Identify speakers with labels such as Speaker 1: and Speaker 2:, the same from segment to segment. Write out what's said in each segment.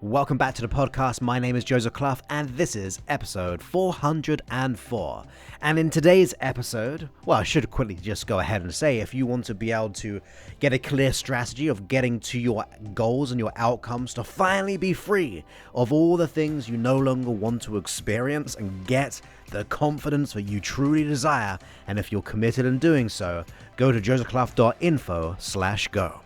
Speaker 1: Welcome back to the podcast. My name is Joseph Clough, and this is episode 404. And in today's episode, well, I should quickly just go ahead and say, if you want to be able to get a clear strategy of getting to your goals and your outcomes to finally be free of all the things you no longer want to experience and get the confidence that you truly desire, and if you're committed in doing so, go to josephclough.info/go.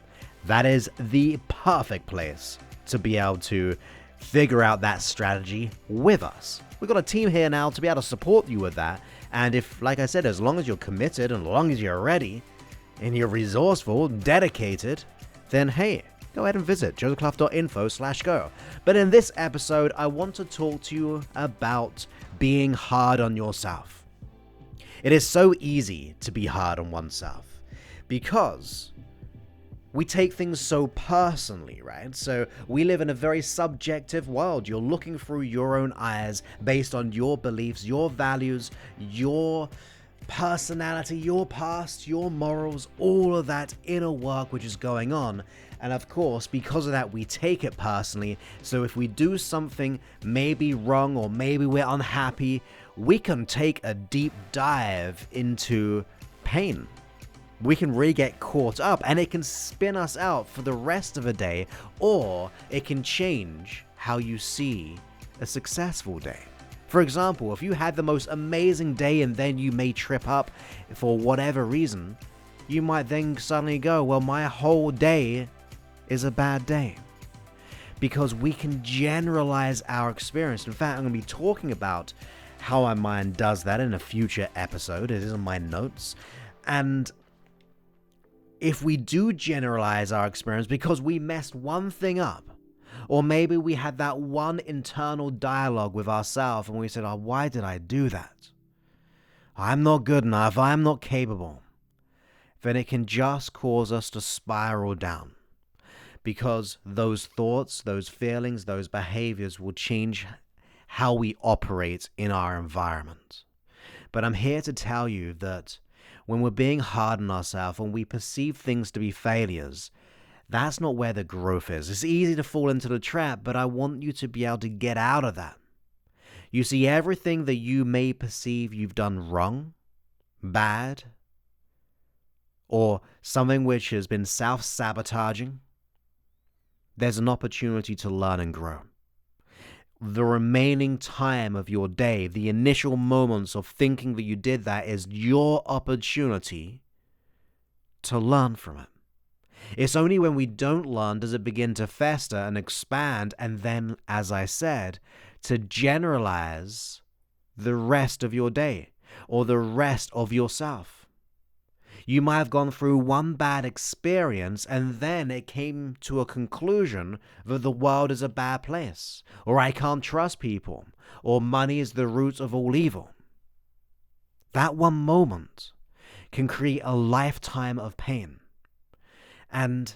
Speaker 1: That is the perfect place to be able to figure out that strategy with us. We've got a team here now to be able to support you with that. And if, like I said, as long as you're committed and as long as you're ready and you're resourceful, dedicated, then hey, go ahead and visit josephclough.info/go. But in this episode, I want to talk to you about being hard on yourself. It is so easy to be hard on oneself because we take things so personally, right? So we live in a very subjective world. You're looking through your own eyes based on your beliefs, your values, your personality, your past, your morals, all of that inner work which is going on. And of course, because of that, we take it personally. So if we do something maybe wrong or maybe we're unhappy, we can take a deep dive into pain. We can really get caught up, and it can spin us out for the rest of a day, or it can change how you see a successful day. For example, if you had the most amazing day and then you may trip up for whatever reason, you might then suddenly go, well, my whole day is a bad day. Because we can generalize our experience. In fact, I'm going to be talking about how our mind does that in a future episode. It is in my notes. And if we do generalize our experience because we messed one thing up, or maybe we had that one internal dialogue with ourselves and we said, oh, why did I do that? I'm not good enough, I'm not capable. Then it can just cause us to spiral down, because those thoughts, those feelings, those behaviors will change how we operate in our environment. But I'm here to tell you that when we're being hard on ourselves, when we perceive things to be failures, that's not where the growth is. It's easy to fall into the trap, but I want you to be able to get out of that. You see, everything that you may perceive you've done wrong, bad, or something which has been self-sabotaging, there's an opportunity to learn and grow. The remaining time of your day, the initial moments of thinking that you did that, is your opportunity to learn from it. It's only when we don't learn does it begin to fester and expand, and then, as I said, to generalize the rest of your day or the rest of yourself. You might have gone through one bad experience and then it came to a conclusion that the world is a bad place, or I can't trust people, or money is the root of all evil. That one moment can create a lifetime of pain. And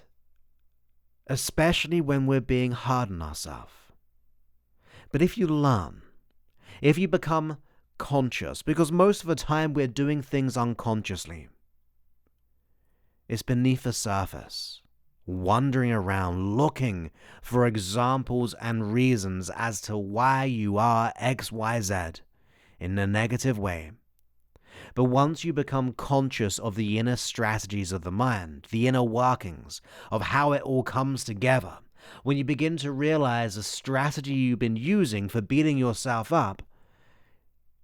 Speaker 1: especially when we're being hard on ourselves. But if you learn, if you become conscious, because most of the time we're doing things unconsciously, it's beneath the surface, wandering around, looking for examples and reasons as to why you are X, Y, Z in a negative way. But once you become conscious of the inner strategies of the mind, the inner workings of how it all comes together, when you begin to realize the strategy you've been using for beating yourself up,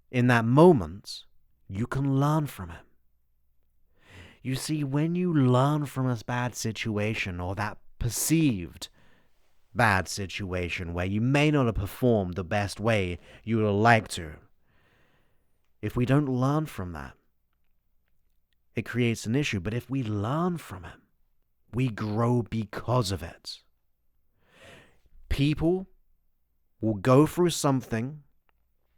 Speaker 1: in that moment, you can learn from it. You see, when you learn from a bad situation or that perceived bad situation where you may not have performed the best way you would have liked to, if we don't learn from that, it creates an issue. But if we learn from it, we grow because of it. People will go through something,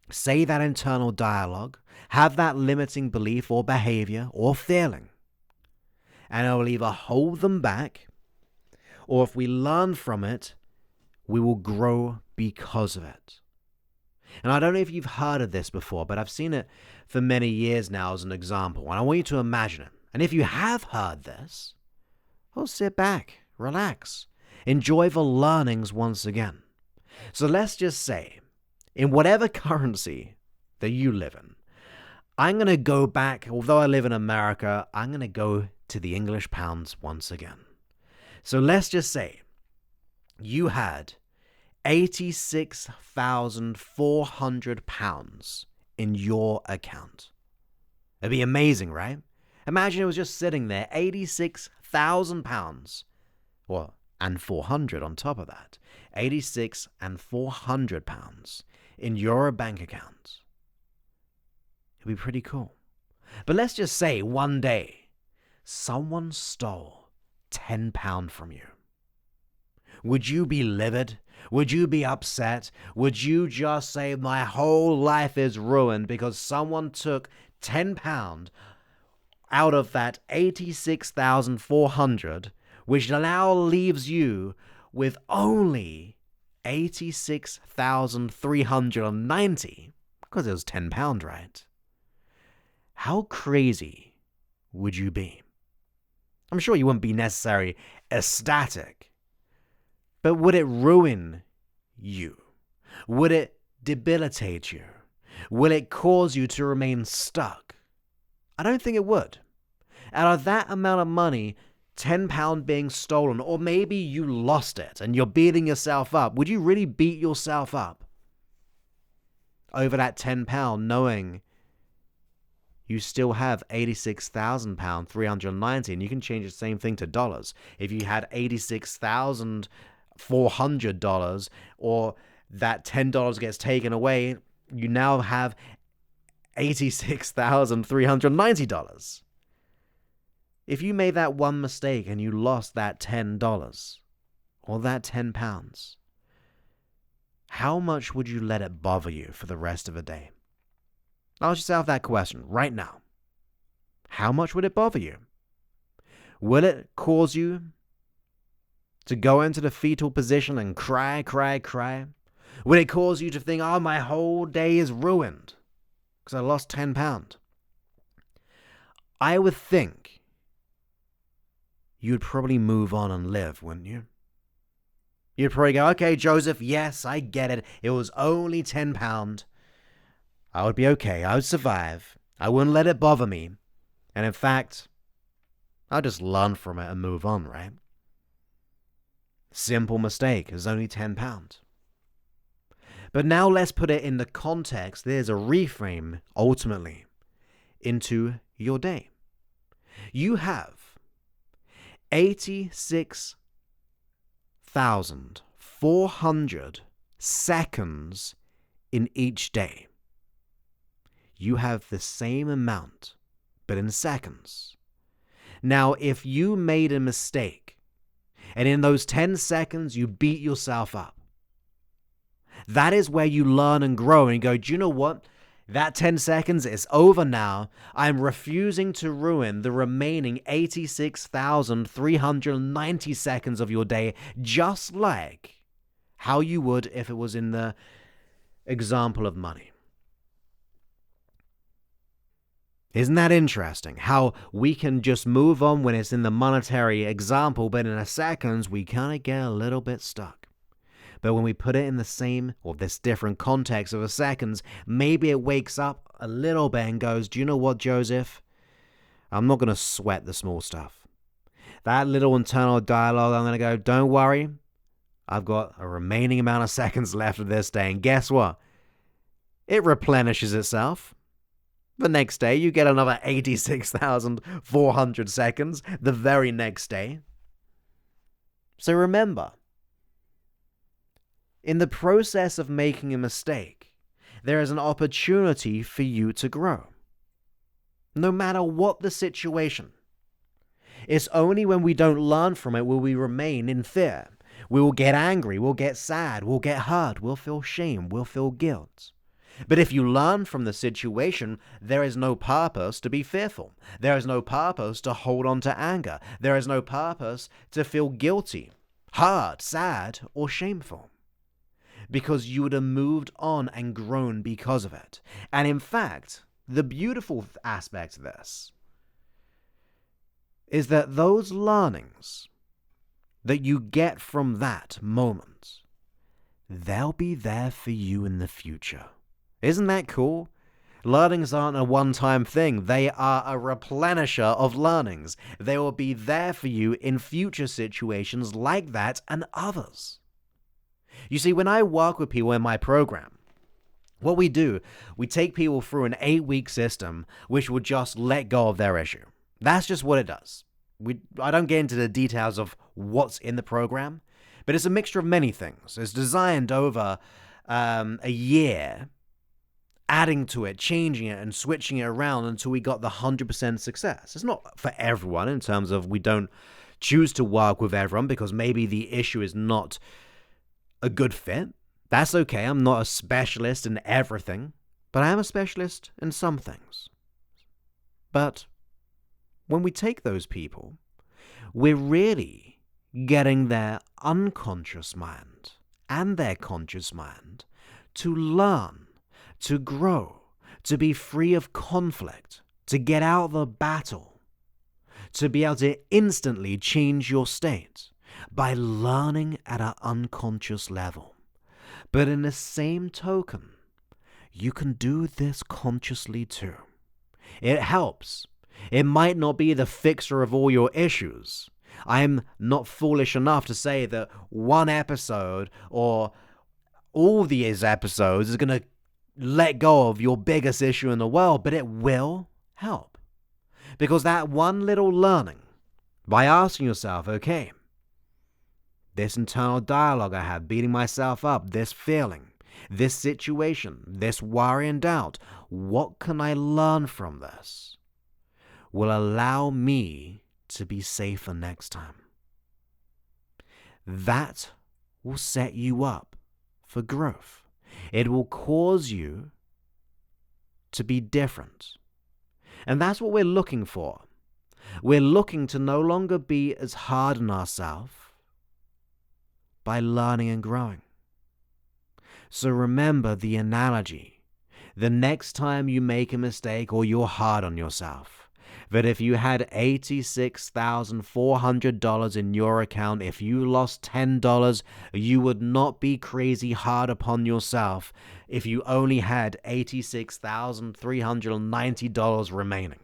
Speaker 1: say that internal dialogue, have that limiting belief or behavior or feeling, and it will either hold them back, or if we learn from it, we will grow because of it. And I don't know if you've heard of this before, but I've seen it for many years now as an example, and I want you to imagine it. And if you have heard this, well, sit back, relax, enjoy the learnings once again. So let's just say, in whatever currency that you live in, I'm going to go back, although I live in America, I'm going to go to the English pounds once again. So let's just say you had £86,400 in your account. It'd be amazing, right? Imagine it was just sitting there, £86,000. Well, and 400 on top of that. 86 and 400 pounds in your bank account. It'd be pretty cool. But let's just say one day someone stole £10 from you. Would you be livid? Would you be upset? Would you just say, my whole life is ruined because someone took £10 out of that 86,400, which now leaves you with only 86,390, because it was £10, right? How crazy would you be? I'm sure you wouldn't be necessarily ecstatic, but would it ruin you? Would it debilitate you? Will it cause you to remain stuck? I don't think it would. Out of that amount of money, £10 being stolen, or maybe you lost it and you're beating yourself up, would you really beat yourself up over that £10 knowing you still have £86,390, and you can change the same thing to dollars. If you had $86,400, or that $10 gets taken away, you now have $86,390. If you made that one mistake and you lost that $10 or that £10, how much would you let it bother you for the rest of the day? Ask yourself that question right now. How much would it bother you? Will it cause you to go into the fetal position and cry, cry, cry? Will it cause you to think, oh, my whole day is ruined because I lost £10? I would think you'd probably move on and live, wouldn't you? You'd probably go, okay, Joseph, yes, I get it. It was only £10. I would be okay. I would survive. I wouldn't let it bother me. And in fact, I'll just learn from it and move on, right? Simple mistake. It was only £10. But now let's put it in the context. There's a reframe, ultimately, into your day. You have 86,400 seconds in each day. You have the same amount, but in seconds. Now, if you made a mistake, and in those 10 seconds you beat yourself up, that is where you learn and grow and go, do you know what? That 10 seconds is over now. I'm refusing to ruin the remaining 86,390 seconds of your day, just like how you would if it was in the example of money. Isn't that interesting? How we can just move on when it's in the monetary example, but in a seconds, we kind of get a little bit stuck. But when we put it in the same or this different context of a seconds, maybe it wakes up a little bit and goes, do you know what, Joseph? I'm not going to sweat the small stuff. That little internal dialogue, I'm going to go, don't worry. I've got a remaining amount of seconds left of this day. And guess what? It replenishes itself. The next day, you get another 86,400 seconds the very next day. So remember, in the process of making a mistake, there is an opportunity for you to grow. No matter what the situation. It's only when we don't learn from it will we remain in fear. We will get angry, we'll get sad, we'll get hurt, we'll feel shame, we'll feel guilt. But if you learn from the situation, there is no purpose to be fearful. There is no purpose to hold on to anger. There is no purpose to feel guilty, hurt, sad, or shameful. Because you would have moved on and grown because of it. And in fact, the beautiful aspect of this is that those learnings that you get from that moment, they'll be there for you in the future. Isn't that cool? Learnings aren't a one-time thing. They are a replenisher of learnings. They will be there for you in future situations like that and others. You see, when I work with people in my program, what we do, we take people through an 8-week system which will just let go of their issue. That's just what it does. I don't get into the details of what's in the program, but it's a mixture of many things. It's designed over a year, adding to it, changing it, and switching it around until we got the 100% success. It's not for everyone in terms of we don't choose to work with everyone because maybe the issue is not a good fit. That's okay. I'm not a specialist in everything, but I am a specialist in some things. But when we take those people, we're really getting their unconscious mind and their conscious mind to learn, to grow, to be free of conflict, to get out of the battle, to be able to instantly change your state by learning at an unconscious level. But in the same token, you can do this consciously too. It helps. It might not be the fixer of all your issues. I'm not foolish enough to say that one episode or all these episodes is going to let go of your biggest issue in the world, but it will help. Because that one little learning, by asking yourself, okay, this internal dialogue I have, beating myself up, this feeling, this situation, this worry and doubt, what can I learn from this? Will allow me to be safer next time. That will set you up for growth. It will cause you to be different. And that's what we're looking for. We're looking to no longer be as hard on ourselves by learning and growing. So remember the analogy. The next time you make a mistake or you're hard on yourself, that if you had $86,400 in your account, if you lost $10, you would not be crazy hard upon yourself if you only had $86,390 remaining.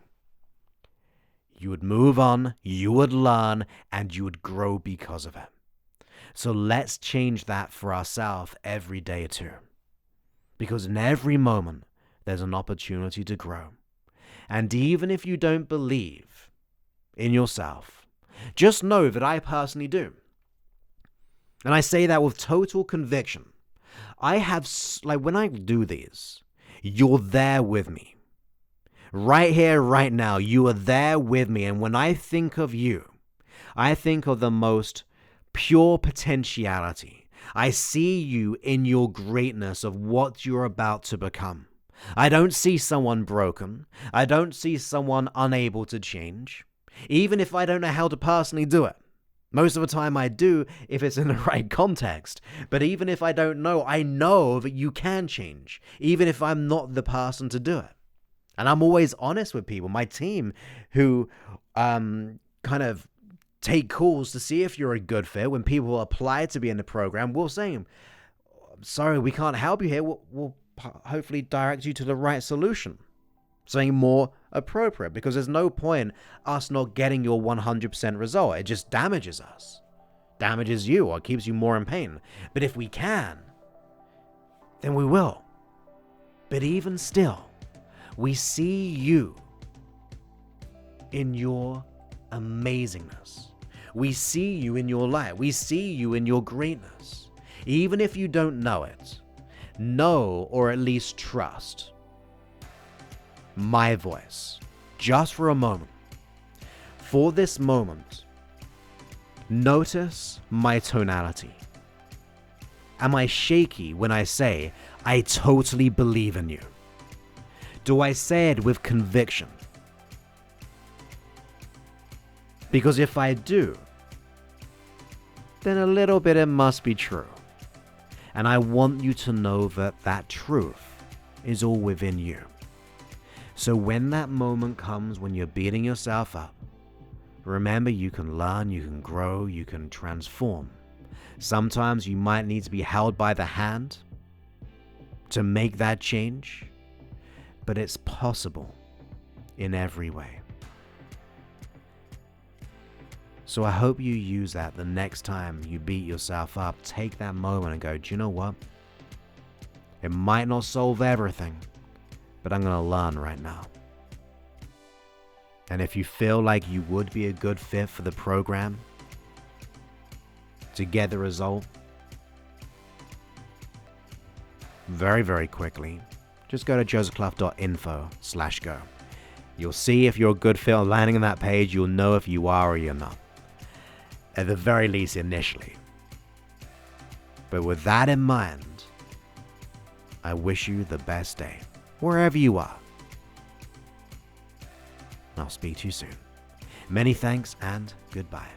Speaker 1: You would move on, you would learn, and you would grow because of it. So let's change that for ourselves every day too. Because in every moment, there's an opportunity to grow. And even if you don't believe in yourself, just know that I personally do. And I say that with total conviction. I have, when I do these, you're there with me. Right here, right now, you are there with me. And when I think of you, I think of the most pure potentiality. I see you in your greatness of what you're about to become. I don't see someone broken. I don't see someone unable to change, even if I don't know how to personally do it. Most of the time I do if it's in the right context. But even if I don't know, I know that you can change, even if I'm not the person to do it. And I'm always honest with people, my team, who kind of take calls to see if you're a good fit. When people apply to be in the program, we'll say, sorry, we can't help you here. We'll hopefully direct you to the right solution. Something more appropriate, because there's no point us not getting your 100% result. It just damages us, damages you, or keeps you more in pain. But if we can, then we will. But even still, we see you in your amazingness. We see you in your light. We see you in your greatness. Even if you don't know it, know or at least trust my voice just for a moment. For this moment, notice my tonality. Am I shaky when I say, I totally believe in you? Do I say it with conviction? Because if I do, then a little bit it must be true. And I want you to know that that truth is all within you. So when that moment comes when you're beating yourself up, remember you can learn, you can grow, you can transform. Sometimes you might need to be held by the hand to make that change, but it's possible in every way. So I hope you use that the next time you beat yourself up. Take that moment and go, do you know what? It might not solve everything, but I'm going to learn right now. And if you feel like you would be a good fit for the program to get the result very, very quickly, just go to josephclough.info/go. You'll see if you're a good fit. Landing on that page, you'll know if you are or you're not. At the very least, initially. But with that in mind, I wish you the best day, wherever you are. I'll speak to you soon. Many thanks and goodbye.